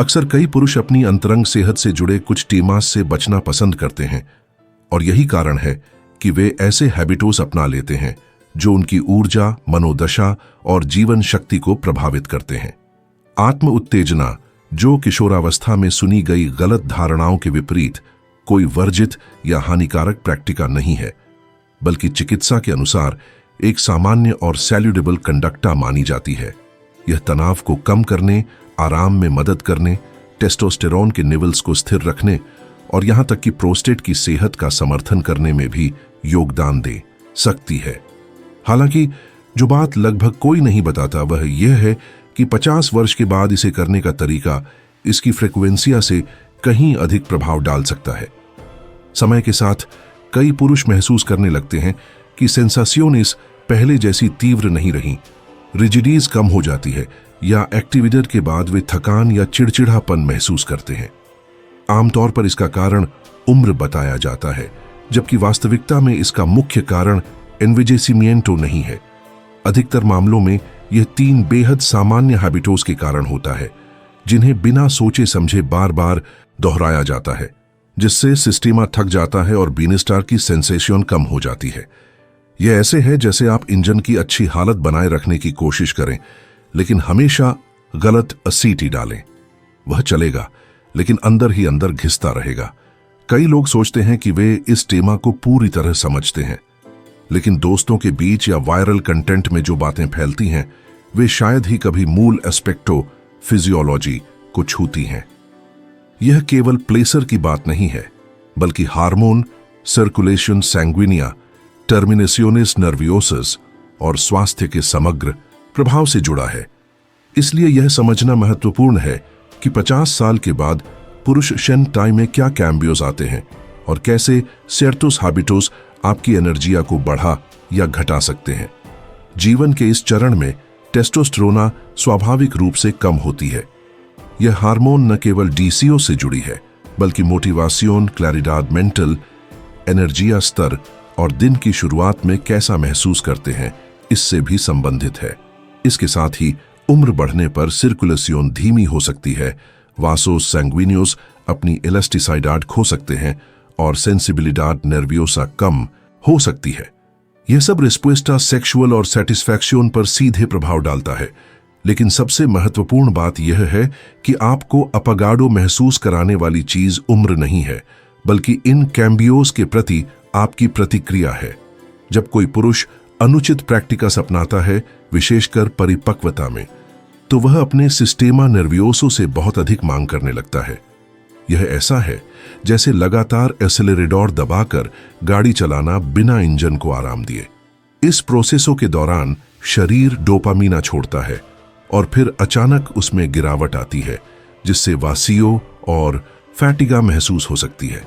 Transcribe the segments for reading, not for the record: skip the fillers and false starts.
अक्सर कई पुरुष अपनी अंतरंग सेहत से जुड़े कुछ टीमास से बचना पसंद करते हैं और यही कारण है कि वे ऐसे हैबिटोस अपना लेते हैं जो उनकी ऊर्जा, मनोदशा और जीवन शक्ति को प्रभावित करते हैं। आत्म उत्तेजना, जो किशोरावस्था में सुनी गई गलत धारणाओं के विपरीत कोई वर्जित या हानिकारक प्रैक्टिका नहीं है, बल्कि चिकित्सा के अनुसार एक सामान्य और सैल्यूडेबल कंडक्टा मानी जाती है। यह तनाव को कम करने, आराम में मदद करने, टेस्टोस्टेरोन के लेवल्स को स्थिर रखने और यहां तक कि प्रोस्टेट की सेहत का समर्थन करने में भी योगदान दे सकती है। हालांकि जो बात लगभग कोई नहीं बताता वह यह है कि 50 वर्ष के बाद इसे करने का तरीका इसकी फ्रीक्वेंसिया से कहीं अधिक प्रभाव डाल सकता है। समय के साथ कई पुरुष महसूस करने लगते हैं कि सेंसासियोनिस पहले जैसी तीव्र नहीं रही, रिजिडीज कम हो जाती है या एक्टिविटी के बाद वे थकान या चिड़चिड़ापन महसूस करते हैं। आमतौर पर इसका कारण उम्र बताया जाता है, जबकि वास्तविकता में इसका मुख्य कारण एन्वेजेसिमिएंटो नहीं है। अधिकतर मामलों में यह 3 बेहद सामान्य हैबिटोस के कारण होता है, जिन्हें बिना सोचे समझे बार बार दोहराया जाता है, जिससे सिस्टीमा थक जाता है और बीनिस्टार की सेंसेशन कम हो जाती है। यह ऐसे है जैसे आप इंजन की अच्छी हालत बनाए रखने की कोशिश करें, लेकिन हमेशा गलत असीटी डालें। वह चलेगा, लेकिन अंदर ही अंदर घिसता रहेगा। कई लोग सोचते हैं कि वे इस टेमा को पूरी तरह समझते हैं, लेकिन दोस्तों के बीच या वायरल कंटेंट में जो बातें फैलती हैं, वे शायद ही कभी मूल एस्पेक्टो फिजियोलॉजी को छूती हैं। यह केवल प्लेसर की बात नहीं है, बल्कि हार्मोन, सर्कुलेशन सैंग्विनिया, टर्मिनेशंस नर्वियोसस और स्वास्थ्य के समग्र प्रभाव से जुड़ा है। इसलिए यह समझना महत्वपूर्ण है कि 50 साल के बाद पुरुष शन टाइम में क्या कैम्बियोज आते हैं और कैसे सेर्टोस हैबिटोस आपकी एनर्जिया को बढ़ा या घटा सकते हैं। जीवन के इस चरण में टेस्टोस्टेरोन स्वाभाविक रूप से कम होती है। यह हार्मोन न केवल डीसीओ से जुड़ी है, बल्कि मोटिवासियोन, क्लैरिडाड मेंटल, एनर्जिया स्तर और दिन की शुरुआत में कैसा महसूस करते हैं, इससे भी संबंधित है। इसके साथ ही उम्र बढ़ने पर सर्कुलेशन धीमी हो सकती है, वासोस सैंग्विनियोस अपनी इलास्टिसाइडाड खो सकते हैं और सेंसिबिलिडाड नर्वियोसा कम हो सकती है। यह सब रिस्पोस्टा सेक्सुअल और सेटिस्फैक्शन पर सीधे प्रभाव डालता है, लेकिन सबसे महत्वपूर्ण बात यह है कि आपको अपगाडो महसूस कराने वाली चीज उम्र नहीं है, बल्कि इन कैम्बियोस के प्रति आपकी प्रतिक्रिया है। जब कोई पुरुष अनुचित प्रैक्टिकस अपनाता है, विशेषकर परिपक्वता में, तो वह अपने सिस्टेमा नर्वियोसो से बहुत अधिक मांग करने लगता है। यह ऐसा है जैसे लगातार एक्सेलरेटर दबाकर गाड़ी चलाना बिना इंजन को आराम दिए। इस प्रोसेसों के दौरान शरीर डोपामीना छोड़ता है और फिर अचानक उसमें गिरावट आती है, जिससे वासियो और फैटिगा महसूस हो सकती है।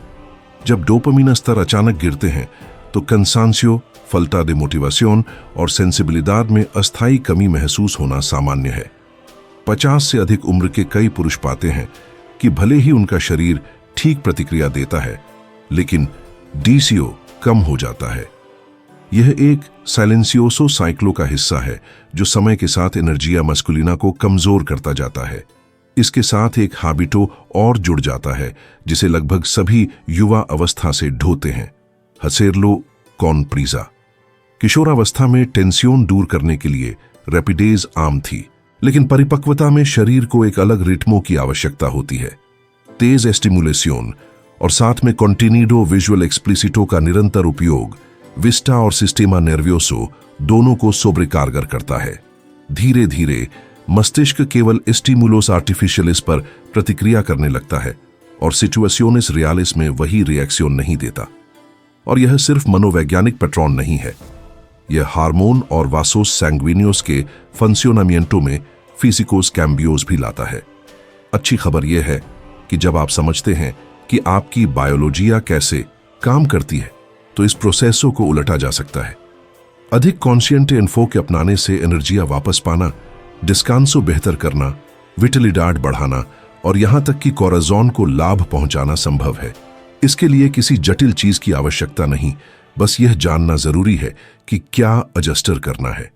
जब डोपामीना स्तर अचानक गिरते हैं तो कंसांसियो, फल्टा दे मोटिवासियोन और सेंसिबिलिडाड में अस्थायी कमी महसूस होना सामान्य है। 50 से अधिक उम्र के कई पुरुष पाते हैं कि भले ही उनका शरीर ठीक प्रतिक्रिया देता है, लेकिन डीसीओ कम हो जाता है। यह एक साइलेंसियोसो साइक्लो का हिस्सा है जो समय के साथ एनर्जिया मस्कुलिना को कमजोर करता जाता है। इसके साथ एक हैबिटो और जुड़ जाता है जिसे लगभग सभी युवा अवस्था से ढोते हैं, हसेरलो कॉनप्रीजा। किशोरावस्था में टेंसियोन दूर करने के लिए रैपिडेज आम थी, लेकिन परिपक्वता में शरीर को एक अलग रिट्मों की आवश्यकता होती है। तेज स्टिमुलेशन और साथ में कॉन्टिनिडो विजुअल एक्सप्लिसिटो का निरंतर उपयोग विस्टा और सिस्टेमा नर्वियोसो दोनों को सोब्रिकारगर करता है। धीरे धीरे मस्तिष्क केवल स्टिमुलोस आर्टिफिशियलिस पर प्रतिक्रिया करने लगता है और सिचुएशंस रियलिस में वही रिएक्शन नहीं देता। और यह सिर्फ मनोवैज्ञानिक पैटर्न नहीं है, यह हार्मोन और वासोस सैंग्विनियोस के फंक्शनमिएंटो में फिजिकोस कैम्बियोस भी लाता है। अच्छी खबर यह है कि जब आप समझते हैं कि आपकी बायोलॉजिया कैसे काम करती है, तो इस प्रोसेसों को उलटा जा सकता है। अधिक कॉन्शियंट इन्फो के अपनाने से एनर्जिया वापस पाना, डिस्कांसो बेहतर करना, विटलिडाड बढ़ाना और यहां तक कि कोराजोन को लाभ पहुंचाना संभव है। इसके लिए किसी जटिल चीज की आवश्यकता नहीं, बस यह जानना जरूरी है कि क्या एडजस्टर करना है।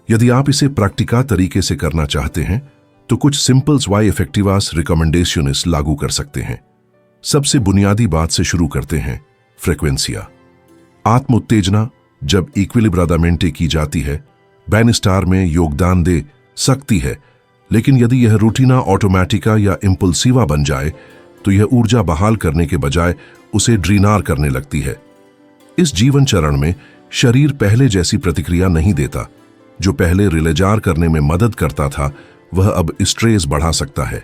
यदि आप इसे प्रैक्टिका तरीके से करना चाहते हैं तो कुछ सिंपल्स वाई इफेक्टिवास रिकमेंडेशंस लागू कर सकते हैं। सबसे बुनियादी बात से शुरू करते हैं, फ्रीक्वेंसिया। आत्म उत्तेजना जब इक्विलिब्रादामेंटे की जाती है, बैनस्टार में योगदान दे सकती है, लेकिन यदि यह रूटीना ऑटोमेटिका या इम्पल्सिवा बन जाए तो यह ऊर्जा बहाल करने के बजाय उसे ड्रीनार करने लगती है। इस जीवन चरण में शरीर पहले जैसी प्रतिक्रिया नहीं देता। जो पहले रिलेजार करने में मदद करता था वह अब स्ट्रेस बढ़ा सकता है।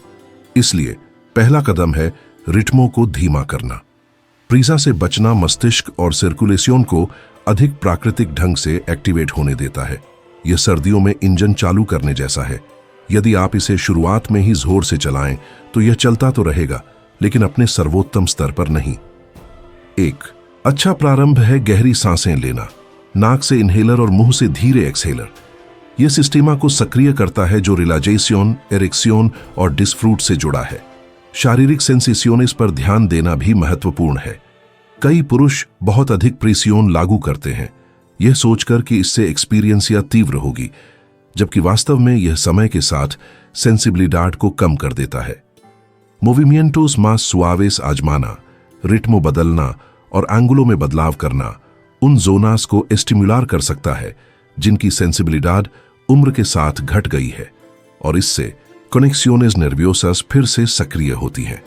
इसलिए पहला कदम है रिथमों को धीमा करना। प्रीसा से बचना मस्तिष्क और सर्कुलेशन को अधिक प्राकृतिक ढंग से एक्टिवेट होने देता है। यह सर्दियों में इंजन चालू करने जैसा है। यदि आप इसे शुरुआत में ही जोर से चलाएं तो यह चलता तो रहेगा, लेकिन अपने सर्वोत्तम स्तर पर नहीं। एक अच्छा प्रारंभ है गहरी सांसें लेना। नाक से इनहेलर और मुंह से धीरे एक्सहेलर। यह सिस्टमा को सक्रिय करता है जो रिलैक्सेशन, एरेक्शन और डिस्फ्रूट से जुड़ा है। शारीरिक सेंसेशंस पर ध्यान देना भी महत्वपूर्ण है। कई पुरुष बहुत अधिक प्रेसियोन लागू करते हैं, यह सोचकर कि इससे एक्सपीरियंसिया तीव्र होगी, जबकि वास्तव में यह समय के साथ सेंसिबिलिडाड को कम कर देता है। मूविमिएंटोस मास सुआवेस आजमाना, रिट्मो बदलना और एंगुलों में बदलाव करना उन जोनास को एस्टिमुलार कर सकता है जिनकी सेंसिबिलिडाड उम्र के साथ घट गई है, और इससे कनेक्शंस नर्वियोसस फिर से सक्रिय होती हैं।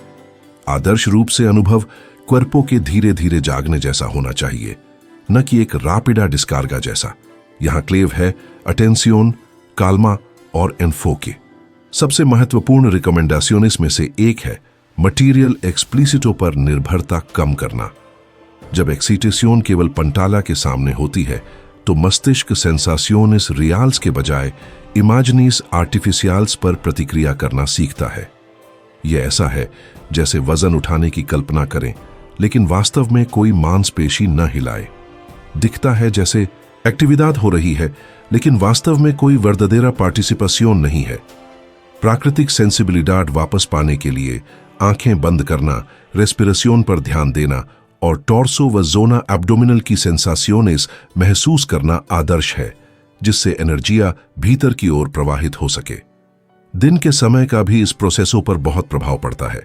आदर्श रूप से अनुभव क्वर्पो के धीरे धीरे जागने जैसा होना चाहिए, न कि एक रापिडा डिस्कार्गा जैसा। यहां क्लेव है अटेंसियोन, काल्मा और एनफोके। सबसे महत्वपूर्ण रिकमेंडेशंस में से एक है मटीरियल एक्सप्लिसिटो पर निर्भरता कम करना। जब एक्साइटेशन केवल पंटाला के सामने होती है तो मस्तिष्क सेंसाशंस रियल्स के बजाय इमेजिनीस आर्टिफिशियल्स पर प्रतिक्रिया करना सीखता है। यह ऐसा है जैसे वजन उठाने की कल्पना करें लेकिन वास्तव में कोई मांसपेशी न हिलाए। दिखता है जैसे एक्टिविदाद हो रही है लेकिन वास्तव में कोई वर्ददेरा पार्टिसिपेशन नहीं है। प्राकृतिक सेंसिबिलिडाड वापस पाने के लिए आंखें बंद करना, रेस्पिरेशन पर ध्यान देना और टॉर्सो व जोना एब्डोमिनल की सेंसाशंस महसूस करना आदर्श है, जिससे एनर्जिया भीतर की ओर प्रवाहित हो सके। दिन के समय का भी इस प्रोसेसों पर बहुत प्रभाव पड़ता है।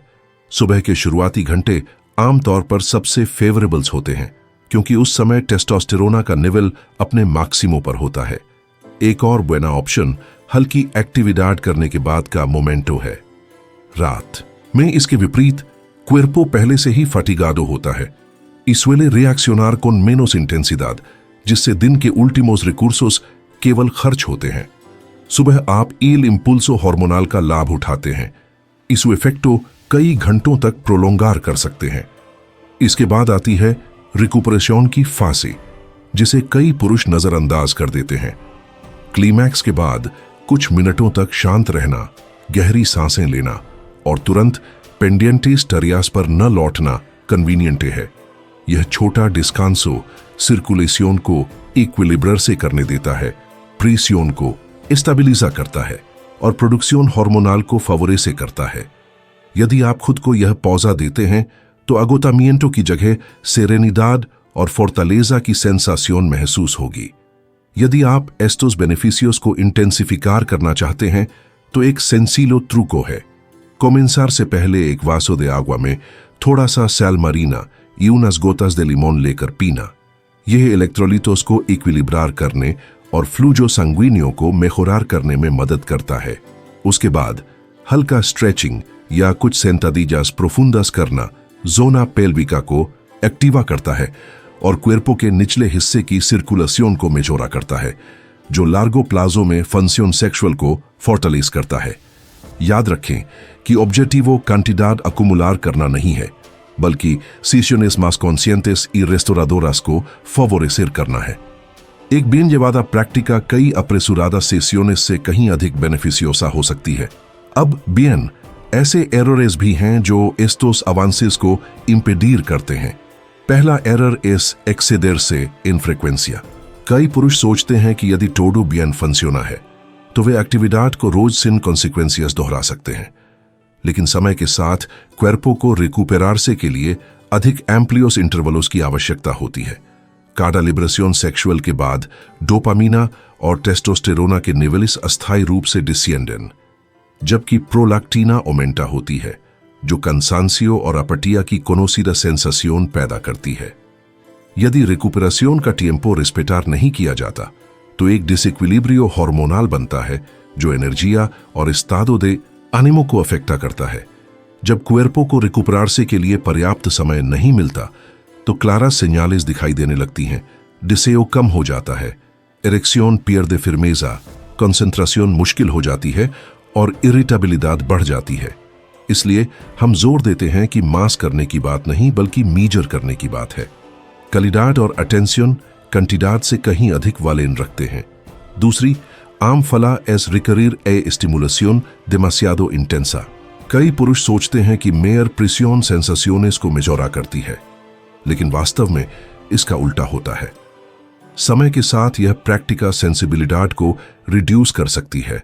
सुबह के शुरुआती घंटे आमतौर पर सबसे फेवरेबल्स होते हैं क्योंकि उस समय टेस्टोस्टेरोना का लेवल अपने मैक्सिमो पर होता है। एक और बुएना ऑप्शन हल्की एक्टिविडाड करने के बाद का मोमेंटो है। रात में इसके विपरीत क्वेर्पो पहले से ही फटिगाडो होता है। इसवेले रिएक्शनर con menos intensidad, जिससे दिन के उल्टीमोस रिकूर्सोस केवल खर्च होते हैं। सुबह आप इल इम्पुल्सो हार्मोनल का लाभ उठाते हैं। इस इफेक्टो कई घंटों तक प्रोलोंगार कर सकते हैं। इसके बाद आती है रिकुपरेशन की फांसी, जिसे कई पुरुष नजरअंदाज कर देते हैं। क्लीमैक्स के बाद कुछ मिनटों तक शांत रहना, गहरी सांसें लेना और तुरंत पेंडियंटिस टरियास पर न लौटना कन्वीनियंट है। यह छोटा डिस्कांसो सर्कुलेशन को इक्विलिब्रर से करने देता है, प्रेसियोन को स्टेबिलिजा करता है और प्रोडक्शन हार्मोनल को फेवोरेसे करता है। यदि आप खुद को यह पौजा देते हैं तो अगोतामिएंटो की जगह सेरेनिदाद और फोर्टालेजा की सेंसाशन महसूस होगी। यदि आप एस्टोस बेनिफिशियोस को इंटेंसिफिकार करना चाहते हैं तो एक सेंसिलो ट्रूको है। कोमेंसार से पहले एक वासो दे आग्वा में थोड़ा सा सैल मरीना यूनस गोतास दे लिमोन लेकर पीना। यह इलेक्ट्रोलिटोस को इक्विलिब्रार करने और फ्लूजो संगुइनियो को मेखोरार करने में मदद करता है। उसके बाद हल्का स्ट्रेचिंग या कुछ सेंटादीजास प्रोफुंडस करना जोना पेल्विका को एक्टिवा करता है और क्वेर्पो के निचले हिस्से की सर्कुलेशन को मेजोरा करता है, जो लार्गो प्लाजो में फंक्शन सेक्सुअल को फोर्टलेस करता है। याद रखें कि ऑब्जेक्टिवो कांटिडाड अकुमुलार करना नहीं है, बल्कि सीशोनेस मास कॉन्सियंटेस y रेस्टोरादोरास को फेवोरेसर करना है। एक bien llevada práctica कई अप्रेसुरादा सेशंस से कहीं अधिक बेनिफिशियोसा हो सकती है। अब bien ऐसे एरर्स भी हैं जो एस्टोस अवांसेस को इंपेडीर करते हैं। पहला एरर इस एक्सेडर से इनफ्रीक्वेंसिया। कई पुरुष सोचते हैं कि यदि टोडो bien फंक्शना है तो वे एक्टिविडाड को रोज सिन कॉन्सिक्वेंसियस दोहरा सकते हैं, लेकिन समय के साथ क्वेर्पो को रिकूपेरारसे के लिए अधिक एम्प्लियोस इंटरवलोस की आवश्यकता होती है। काडा लिब्रेशन सेक्सुअल के बाद डोपामीना और टेस्टोस्टेरोना के निवेलिस अस्थायी रूप से डिसिएंडन। जबकि प्रोलैक्टिना ओमेंटा होती है जो कंसांसियो और अपटिया की कोनोसिडा सेंसासियोन पैदा करती है। यदि रिकुपरेशन का टिएम्पो रिस्पेटार नहीं किया जाता तो एक डिसइक्विलिब्रियो हार्मोनल बनता है जो एनर्जिया और एस्तादो दे आनिमो को अफेक्टा करता है। जब क्वेर्पो को रिकुपरारसे के लिए पर्याप्त समय नहीं मिलता तो क्लारा सिग्नालेस दिखाई देने लगती हैं, डिसेओ कम हो जाता है, एरेक्सियोन पियर दे फिरमेजा, कंसंट्रेशन मुश्किल हो जाती है और इरिटेबिलिदाद बढ़ जाती है। इसलिए हम जोर देते हैं कि मास करने की बात नहीं बल्कि मीजर करने की बात है। क्वालिडाद और अटेंशन कंटिडाद से कहीं अधिक वालेन रखते हैं। दूसरी, आम फला एस रिकरिर ए स्टिमुलेशन डेमासियादो इंटेंसा। कई पुरुष सोचते हैं कि मेयर प्रिसियोन सेंसासियोनेस को मेजोरा करती है, लेकिन वास्तव में इसका उल्टा होता है। समय के साथ यह प्रैक्टिका सेंसिबिलिडाड को रिड्यूस कर सकती है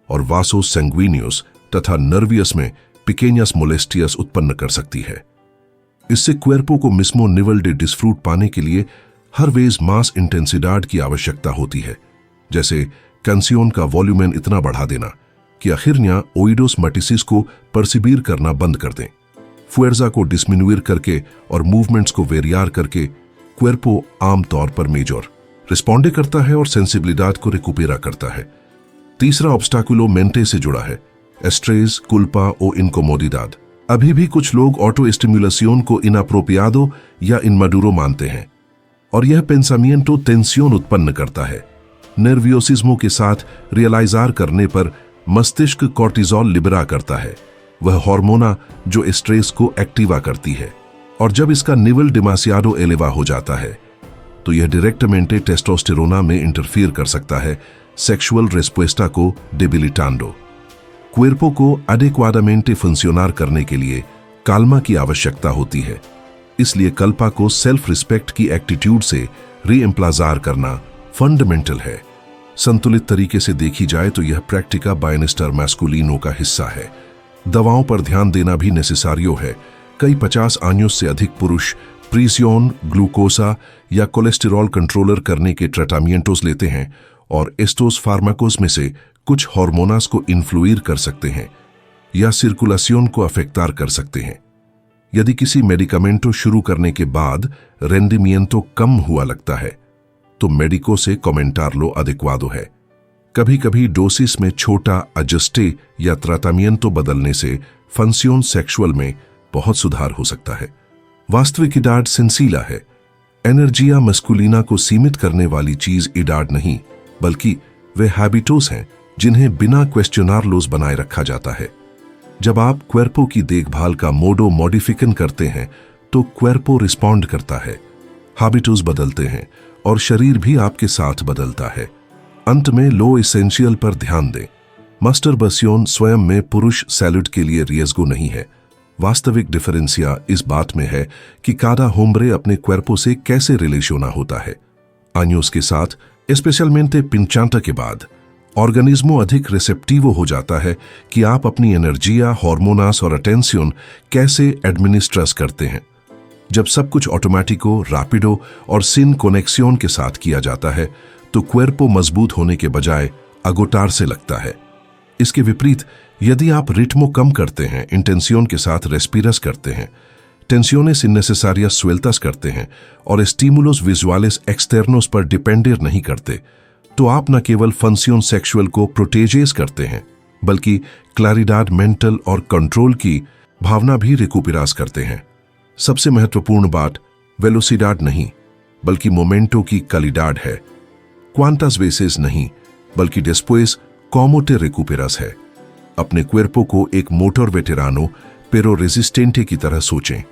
और वासो सैंग्विनियस तथा नर्वियस में पिकेनियस मोलेस्टियस उत्पन्न कर सकती है। इससे क्वेर्पो को मिस्मो निवल डे डिस्फ्रूट पाने के लिए हर वेज मास इंटेंसिडाड की आवश्यकता होती है, जैसे कैंसियोन का वॉल्यूमेन इतना बढ़ा देना कि आखिरनिया ओइडोस मटिसिस को परसिबीर करना बंद कर दें। फुएर्जा को डिस्मिनुएर करके और मूवमेंट्स को वेरियार करके क्वेर्पो आमतौर पर मेजर रिस्पॉन्डे करता है और सेंसिबिलिडाद को रिकुपेरा करता है। तीसरा ऑब्स्टाकुलो मेंटे से जुड़ा है, एस्ट्रेस कुल्पा ओ इनकोमोडिडाद। अभी भी कुछ लोग ऑटो स्टिमुलेशन को इनअप्रोपियादो या इनमाडुरो मानते हैं और यह पेंसामिएंटो टेंसियोन उत्पन्न करता है। नर्वियोसिज्मो के साथ रियलाइजार करने पर मस्तिष्क कॉर्टिजोल लिबरा करता है, वह हार्मोना जो स्ट्रेस को एक्टिवा करती है, और जब इसका निवल डेमासियाडो एलेवा हो जाता है तो यह डायरेक्टमेंटे टेस्टोस्टेरोना में इंटरफियर कर सकता है, सेक्सुअल रेस्पुएस्टा को डेबिलिटांडो। क्वेर्पो को अडेक्वाडामेंटे फंक्शनर करने के लिए काल्मा की आवश्यकता होती है, इसलिए कल्पा को सेल्फ रिस्पेक्ट की एटीट्यूड से रीएम्प्लाजार करना फंडामेंटल है। संतुलित तरीके से देखी जाए तो यह प्रैक्टिका बायनेस्टर मैस्कुलिनो का हिस्सा है। दवाओं पर ध्यान देना भी नेसेसारियो है। कई 50 आन्युस से अधिक पुरुष प्रीसियोन, ग्लूकोसा या कोलेस्टेरॉल कंट्रोलर करने के ट्रेटामिएंटोस लेते हैं और एस्टोस फार्माकोस में से कुछ हार्मोनास को इन्फ्लुएर कर सकते हैं या सर्कुलेशन को अफेक्टार कर सकते हैं। यदि किसी मेडिकामेंटो शुरू करने के बाद रेंडिमिएंटो कम हुआ लगता है तो मेडिको से कमेंटारलो अदेक्वादो है। कभी कभी डोसिस में छोटा अजस्टे या ट्राटामिएंटो बदलने से फंक्शन सेक्सुअल में बहुत सुधार हो सकता है। वास्तविक इडाड सेंसीला है। एनर्जिया मस्कुलिना को सीमित करने वाली चीज इडाड नहीं, बल्कि वे हैबिटोस हैं जिन्हें बिना क्वेश्चनारलोस बनाए रखा जाता है। जब आप क्वेर्पो की देखभाल का मोडो मॉडिफिकन करते हैं तो क्वेर्पो रिस्पॉन्ड करता है, हैबिटोस बदलते हैं और शरीर भी आपके साथ बदलता है। अंत में लो एसेंशियल पर ध्यान दें। मस्टरबेशन स्वयं में पुरुष सैल्यूट के लिए रियज़गो नहीं है। वास्तविक डिफरेंसिया इस बात में है कि कादा होम्ब्रे अपने क्वेर्पो से कैसे रिलेशोना होता है। आन्योस के साथ स्पेशलमेंटे पिंचांटा के बाद ऑर्गेनिज्मो अधिक रिसेप्टिवो हो जाता है कि आप अपनी एनर्जिया, हार्मोनास और अटेंशन कैसे एडमिनिस्ट्रस करते हैं। जब सब कुछ ऑटोमेटिको, रैपिडो और सिन कोनेक्सियोन के साथ किया जाता है तो क्वेर्पो मजबूत होने के बजाय अगोटार से लगता है। इसके विपरीत यदि आप रिट्मो कम करते हैं, इंटेंसियोन के साथ रेस्पिरस करते हैं, टेंसियोनेस इननेसेसारिया सुएल्तास करते हैं और स्टिमुलोस विजुअलिस एक्सटर्नोस पर डिपेंडेर नहीं करते, तो आप न केवल फंक्शन सेक्सुअल को प्रोटेजेस करते हैं बल्कि क्लैरिडाड मेंटल और कंट्रोल की भावना भी रिकुपिरास करते हैं। सबसे महत्वपूर्ण बात वेलोसिडाड नहीं बल्कि मोमेंटो की क्वालिडाड है। क्वांटास वेसेस नहीं बल्कि डेस्पोइस कॉमोटे रिकुपिरास है। अपने क्वेर्पो को एक मोटर वेटेरानो पेरो रेजिस्टेंटे की तरह सोचें।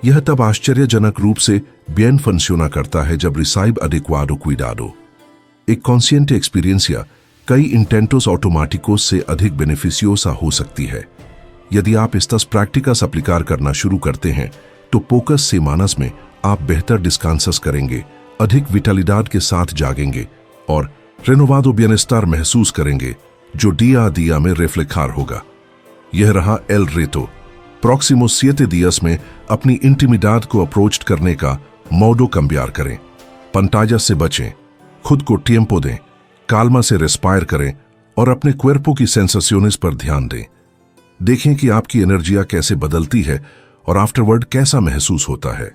यह तब आश्चर्यजनक रूप से बियन फंक्शना करता है जब रिसाइब अडेक्वाडो क्विडाडो। एक कॉन्शियंटे एक्सपीरियंसिया कई इंटेंटोस ऑटोमेटिकोस से अधिक बेनिफिशियोसा हो सकती है। यदि आप इस्तास प्रैक्टिकास अप्लिकार करना शुरू करते हैं तो पोकस से मानस में आप बेहतर डिस्कांसस करेंगे, अधिक विटालिडाड के साथ जागेंगे और रेनोवादो बियनेस्टार महसूस करेंगे जो डिया दिया में रेफ्लेक्टार होगा। यह रहा एल रेतो। प्रोक्सिमो सिएते दियस में अपनी इंटिमिडाड को अप्रोच करने का मोडो कंबियार करें। पंटाजा से बचें, खुद को टिएम्पो दें, काल्मा से रेस्पायर करें और अपने क्वेर्पो की सेंसेशंस पर ध्यान दें। देखें कि आपकी एनर्जिया कैसे बदलती है और आफ्टरवर्ड कैसा महसूस होता है।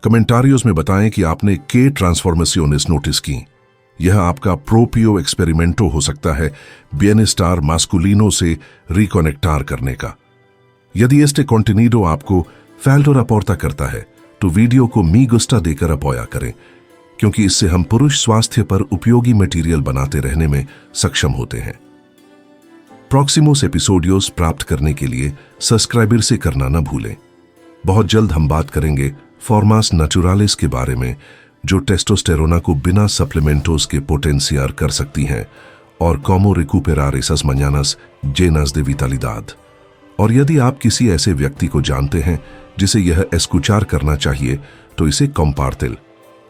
कमेंटारियोस में बताएं कि आपने के ट्रांसफॉर्मेशंस नोटिस की। यह आपका प्रोपियो एक्सपेरिमेंटो हो सकता है बियनेस्टार मास्कुलिनो से रिकनेक्टार करने का। यदि एस्टे कॉन्टिनीडो आपको फैल्डोर अपोर्ता करता है तो वीडियो को मी गुस्टा देकर अपोया करें, क्योंकि इससे हम पुरुष स्वास्थ्य पर उपयोगी मटेरियल बनाते रहने में सक्षम होते हैं। प्रॉक्सिमोस एपिसोडियोस प्राप्त करने के लिए सब्सक्राइबर से करना न भूलें। बहुत जल्द हम बात करेंगे फॉर्मास नेचुरालिस के बारे में, जो टेस्टोस्टेरोना को बिना सप्लीमेंटोस के पोटेंशियर कर सकती हैं, और कॉमो रिकूपेरार एसस मञानस जेनस दे विटालिदाद। और यदि आप किसी ऐसे व्यक्ति को जानते हैं जिसे यह एस्कुचार करना चाहिए तो इसे कंपार्टिल।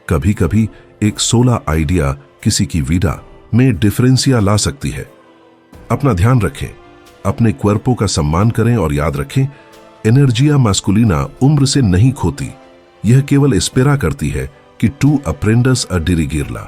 कभी कभी एक 16 आइडिया किसी की वीडा में डिफरेंसिया ला सकती है। अपना ध्यान रखें, अपने क्वेर्पो का सम्मान करें और याद रखें, एनर्जिया मास्कुलिना उम्र से नहीं खोती। यह केवल एस्पेरा करती है कि टू अप्रेंडस अ डिरिगिरला।